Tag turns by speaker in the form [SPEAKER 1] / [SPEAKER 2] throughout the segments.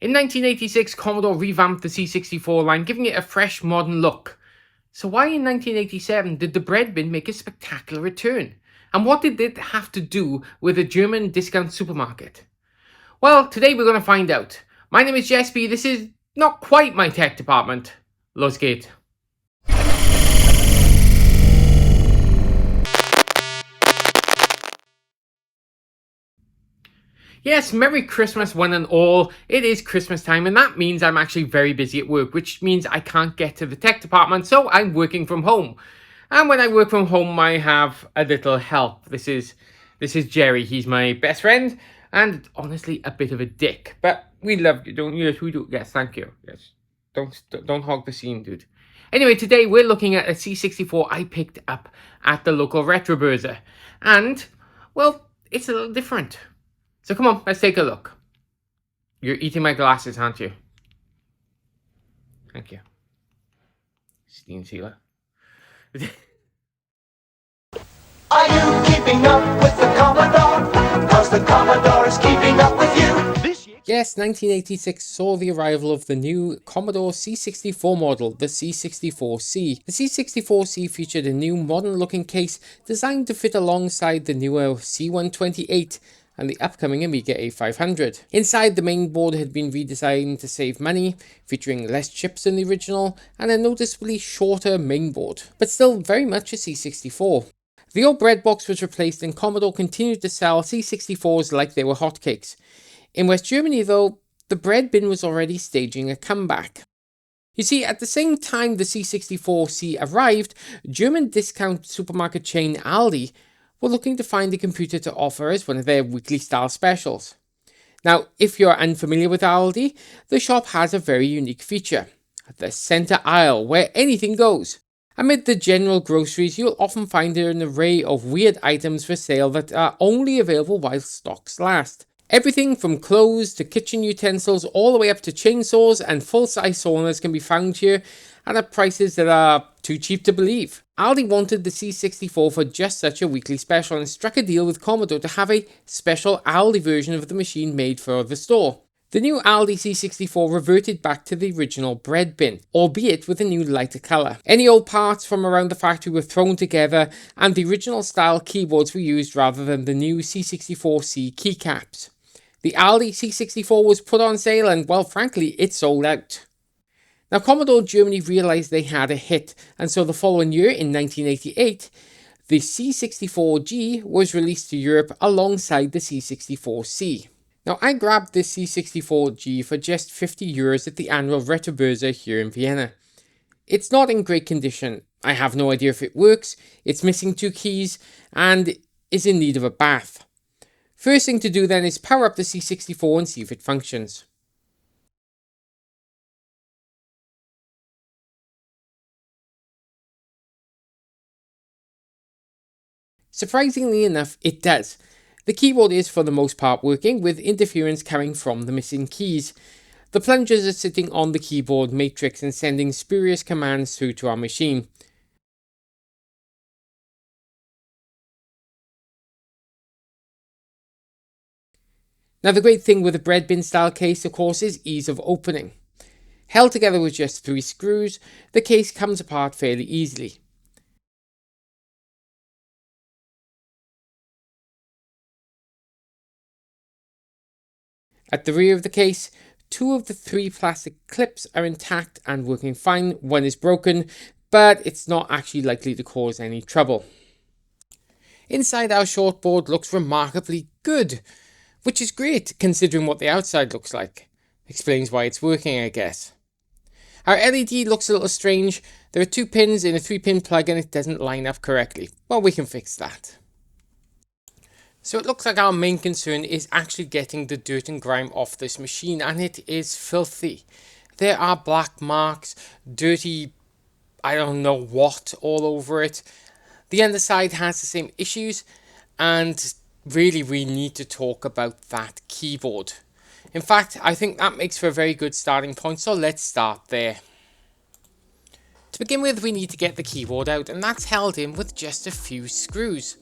[SPEAKER 1] In 1986, Commodore revamped the C64 line, giving it a fresh, modern look. So why in 1987 did the bread bin make a spectacular return? And what did it have to do with a German discount supermarket? Well, today we're going to find out. My name is Jesby, this is not quite my tech department. Los geht. Yes, Merry Christmas one and all. It is Christmas time and that means I'm actually very busy at work, which means I can't get to the tech department, so I'm working from home. And when I work from home, I have a little help. This is Jerry. He's my best friend and honestly a bit of a dick. But we love you, don't you? Yes, we do. Yes, thank you. Yes. Don't hog the scene, dude. Anyway, today we're looking at a C64 I picked up at the local Retro Börse. And, well, it's a little different. So come on, let's take a look. You're eating my glasses, aren't you? Thank you. Steam sealer.
[SPEAKER 2] Are you keeping up with the Commodore? Cause the Commodore is keeping up with you.
[SPEAKER 1] Yes, 1986 saw the arrival of the new Commodore C64 model, the C64C. The C64C featured a new modern-looking case designed to fit alongside the newer C128 and the upcoming Amiga A500. Inside, the main board had been redesigned to save money, featuring less chips than the original and a noticeably shorter mainboard, but still very much a C64. The old breadbox was replaced and Commodore continued to sell C64s like they were hotcakes. In West Germany, though, the bread bin was already staging a comeback. You see, at the same time the C64C arrived, German discount supermarket chain Aldi were looking to find a computer to offer as one of their weekly style specials. Now, if you're unfamiliar with Aldi, the shop has a very unique feature: the center aisle, where anything goes. Amid the general groceries, you'll often find an array of weird items for sale that are only available while stocks last. Everything from clothes to kitchen utensils all the way up to chainsaws and full-size saunas can be found here and at prices that are too cheap to believe. Aldi wanted the C64 for just such a weekly special and struck a deal with Commodore to have a special Aldi version of the machine made for the store. The new Aldi C64 reverted back to the original bread bin, albeit with a new lighter colour. Any old parts from around the factory were thrown together and the original style keyboards were used rather than the new C64C keycaps. The Aldi C64 was put on sale and, well, frankly, it sold out. Now, Commodore Germany realised they had a hit, and so the following year, in 1988, the C64G was released to Europe alongside the C64C. Now, I grabbed this C64G for just €50 at the Annual Retro Börse here in Vienna. It's not in great condition. I have no idea if it works, it's missing 2 keys, and is in need of a bath. First thing to do then is power up the C64 and see if it functions. Surprisingly enough, it does. The keyboard is for the most part working, with interference coming from the missing keys. The plungers are sitting on the keyboard matrix and sending spurious commands through to our machine. Now, the great thing with a bread bin style case, of course, is ease of opening. Held together with just 3 screws, the case comes apart fairly easily. At the rear of the case, 2 of the 3 plastic clips are intact and working fine. One is broken, but it's not actually likely to cause any trouble. Inside, our shortboard looks remarkably good, which is great considering what the outside looks like. Explains why it's working, I guess. Our LED looks a little strange. There are 2 pins in a 3-pin plug and it doesn't line up correctly. Well, we can fix that. So it looks like our main concern is actually getting the dirt and grime off this machine, and it is filthy. There are black marks, dirty, I don't know what, all over it. The underside has the same issues, and really we need to talk about that keyboard. In fact, I think that makes for a very good starting point, so let's start there. To begin with, we need to get the keyboard out, and that's held in with just a few screws.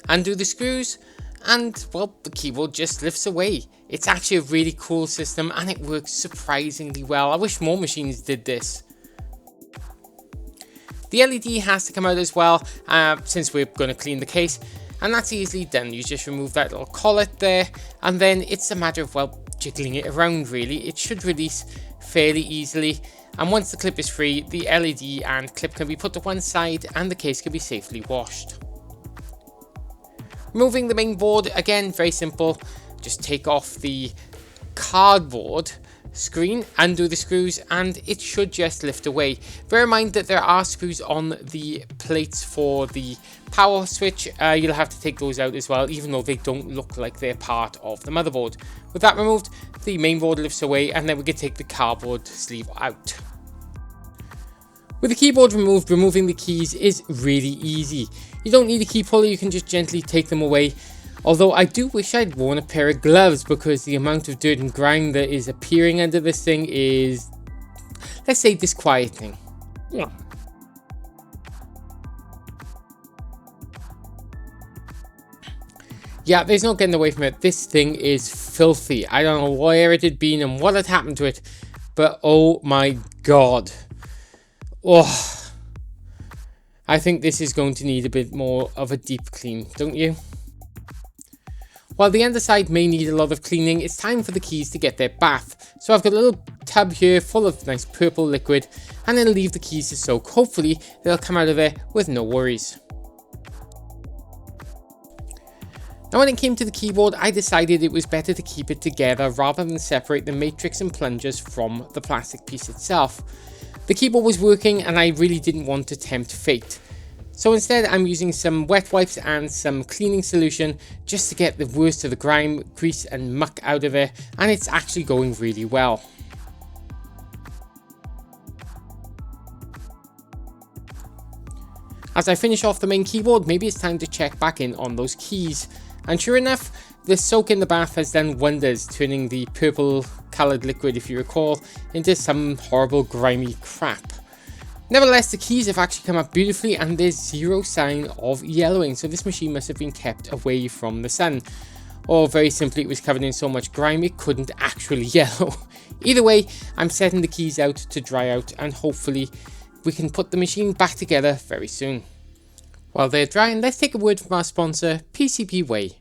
[SPEAKER 1] Undo the screws, and well, the keyboard just lifts away. It's actually a really cool system and it works surprisingly well. I wish more machines did this. The LED has to come out as well, since we're going to clean the case, and that's easily done. You just remove that little collet there, and then it's a matter of, well, jiggling it around really. It should release fairly easily, and once the clip is free, the LED and clip can be put to one side and the case can be safely washed. Removing the main board, again, very simple. Just take off the cardboard screen, undo the screws, and it should just lift away. Bear in mind that there are screws on the plates for the power switch. You'll have to take those out as well, even though they don't look like they're part of the motherboard. With that removed, the main board lifts away, and then we can take the cardboard sleeve out. With the keyboard removed, removing the keys is really easy. You don't need a key puller, you can just gently take them away. Although I do wish I'd worn a pair of gloves, because the amount of dirt and grime that is appearing under this thing is, let's say, disquieting. Yeah. Yeah, there's no getting away from it. This thing is filthy. I don't know where it had been and what had happened to it, but oh my god. Oh, I think this is going to need a bit more of a deep clean, don't you? While the underside may need a lot of cleaning, it's time for the keys to get their bath. So I've got a little tub here full of nice purple liquid, and then leave the keys to soak. Hopefully they'll come out of there with no worries. Now when it came to the keyboard, I decided it was better to keep it together rather than separate the matrix and plungers from the plastic piece itself. The keyboard was working and I really didn't want to tempt fate. So instead I'm using some wet wipes and some cleaning solution just to get the worst of the grime, grease and muck out of there, and it's actually going really well. As I finish off the main keyboard, maybe it's time to check back in on those keys. And sure enough, the soak in the bath has done wonders, turning the purple coloured liquid, if you recall, into some horrible grimy crap. Nevertheless, the keys have actually come up beautifully and there's zero sign of yellowing, so this machine must have been kept away from the sun. Or very simply, it was covered in so much grime it couldn't actually yellow. Either way, I'm setting the keys out to dry out and hopefully we can put the machine back together very soon. While they're drying, let's take a word from our sponsor, PCBWay.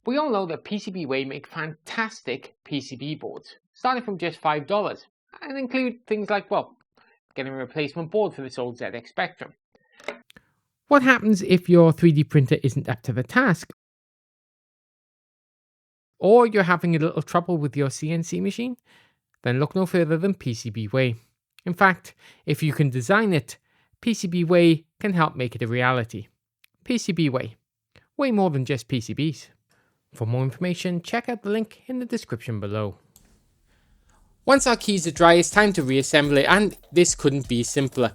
[SPEAKER 1] We all know that PCBWay make fantastic PCB boards, starting from just $5, and include things like, well, getting a replacement board for this old ZX Spectrum. What happens if your 3D printer isn't up to the task? Or you're having a little trouble with your CNC machine? Then look no further than PCBWay. In fact, if you can design it, PCBWay can help make it a reality. PCBWay, way more than just PCBs. For more information, check out the link in the description below. Once our keys are dry, it's time to reassemble it, and this couldn't be simpler.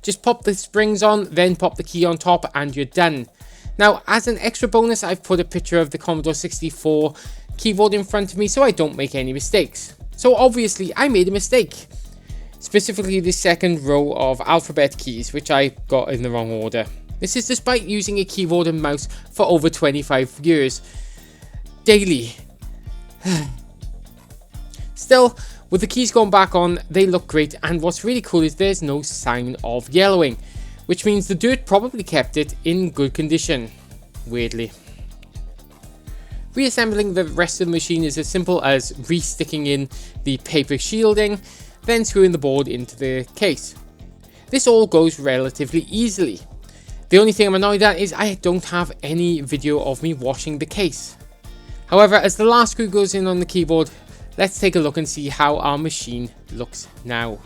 [SPEAKER 1] Just pop the springs on, then pop the key on top, and you're done. Now, as an extra bonus, I've put a picture of the Commodore 64 keyboard in front of me so I don't make any mistakes. So obviously, I made a mistake. Specifically the second row of alphabet keys, which I got in the wrong order. This is despite using a keyboard and mouse for over 25 years. Daily. Still, with the keys going back on, they look great, and what's really cool is there's no sign of yellowing, which means the dirt probably kept it in good condition, weirdly. Reassembling the rest of the machine is as simple as re-sticking in the paper shielding, then screwing the board into the case. This all goes relatively easily. The only thing I'm annoyed at is I don't have any video of me washing the case. However, as the last screw goes in on the keyboard, let's take a look and see how our machine looks now.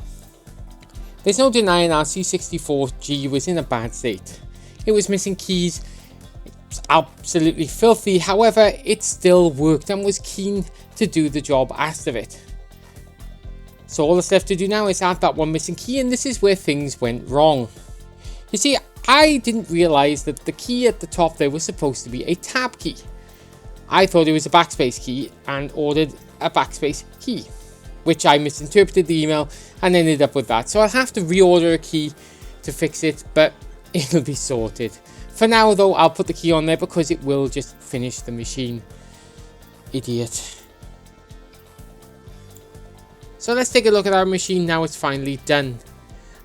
[SPEAKER 1] There's no denying our C64 G was in a bad state. It was missing keys, it was absolutely filthy, however it still worked and was keen to do the job asked of it. So all that's left to do now is add that one missing key, and this is where things went wrong. You see, I didn't realise that the key at the top there was supposed to be a tab key. I thought it was a backspace key and ordered a backspace key, which I misinterpreted the email and ended up with that. So I'll have to reorder a key to fix it, but it'll be sorted. For now though, I'll put the key on there because it will just finish the machine. Idiot. So let's take a look at our machine now it's finally done.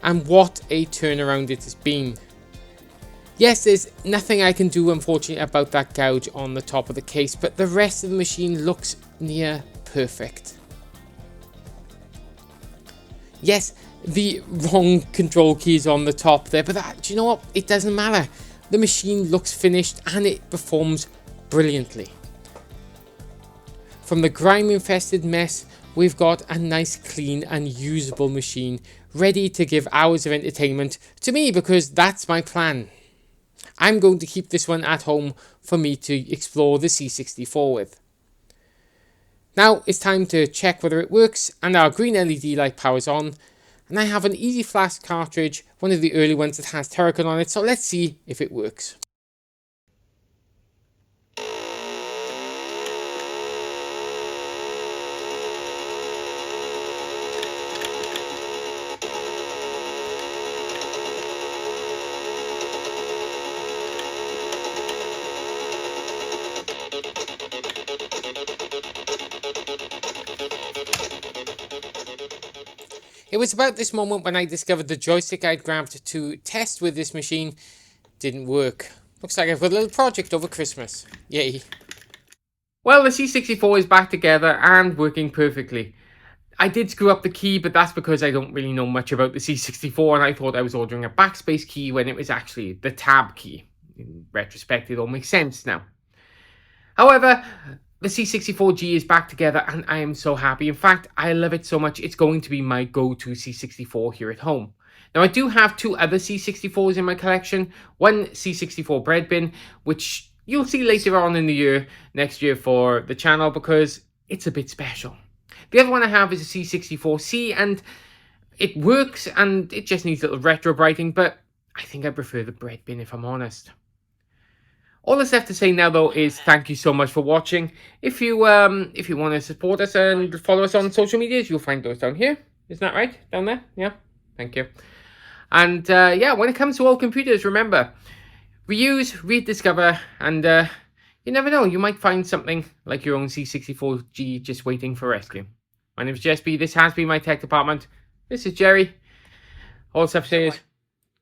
[SPEAKER 1] And what a turnaround it has been. Yes, there's nothing I can do unfortunately about that gouge on the top of the case, but the rest of the machine looks near perfect. Yes, the wrong control key is on the top there, but do you know what? It doesn't matter. The machine looks finished and it performs brilliantly. From the grime-infested mess, we've got a nice, clean and usable machine ready to give hours of entertainment to me because that's my plan. I'm going to keep this one at home for me to explore the C64 with. Now it's time to check whether it works, and our green LED light powers on, and I have an Easy Flash cartridge, one of the early ones that has Terracon on it, so let's see if it works. It was about this moment when I discovered the joystick I'd grabbed to test with this machine didn't work. Looks like I've got a little project over Christmas. Yay. Well, the C64 is back together and working perfectly. I did screw up the key, but that's because I don't really know much about the C64 and I thought I was ordering a backspace key when it was actually the tab key. In retrospect, it all makes sense now. However, the C64 G is back together and I am so happy. In fact, I love it so much, it's going to be my go-to C64 here at home. Now, I do have two other C64s in my collection. One C64 bread bin, which you'll see later on in the year, next year for the channel, because it's a bit special. The other one I have is a C64C, and it works and it just needs a little retro brighting, but I think I prefer the bread bin if I'm honest. All that's left to say now, though, is thank you so much for watching. If you want to support us and follow us on social medias, you'll find those down here. Isn't that right? Down there? Yeah. Thank you. And yeah, when it comes to old computers, remember, reuse, rediscover, and you never know, you might find something like your own C64G just waiting for rescue. My name is Jess B. This has been my tech department. This is Jerry. All that's left to say is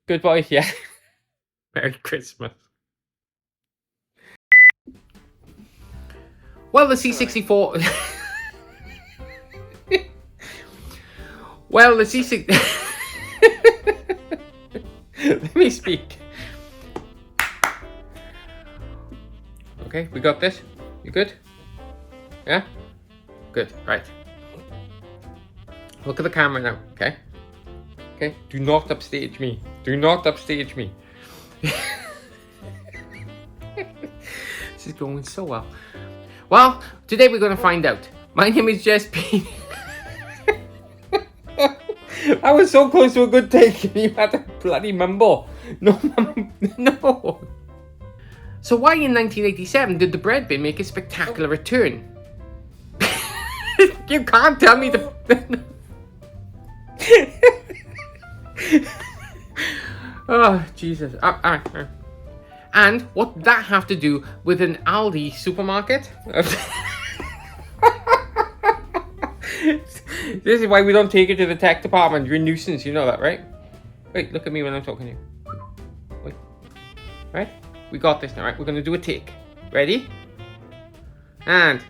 [SPEAKER 1] goodbye. Yeah. Merry Christmas. Well, the C64... well, the C64... Let me speak. Okay, we got this? You good? Yeah? Good, right. Look at the camera now, okay? Okay, do not upstage me. Do not upstage me. This is going so well. Well, today we're going to find out. My name is Jess B. I was so close to a good take and you had a bloody mumble. No, no. So why in 1987 did the bread bin make a spectacular return? You can't tell me the... Oh, Jesus. All right. And what did that have to do with an Aldi supermarket? This is why we don't take it to the tech department. You're a nuisance, you know that, right? Wait, look at me when I'm talking to you. Wait. Right? We got this now, right? We're going to do a take. Ready? And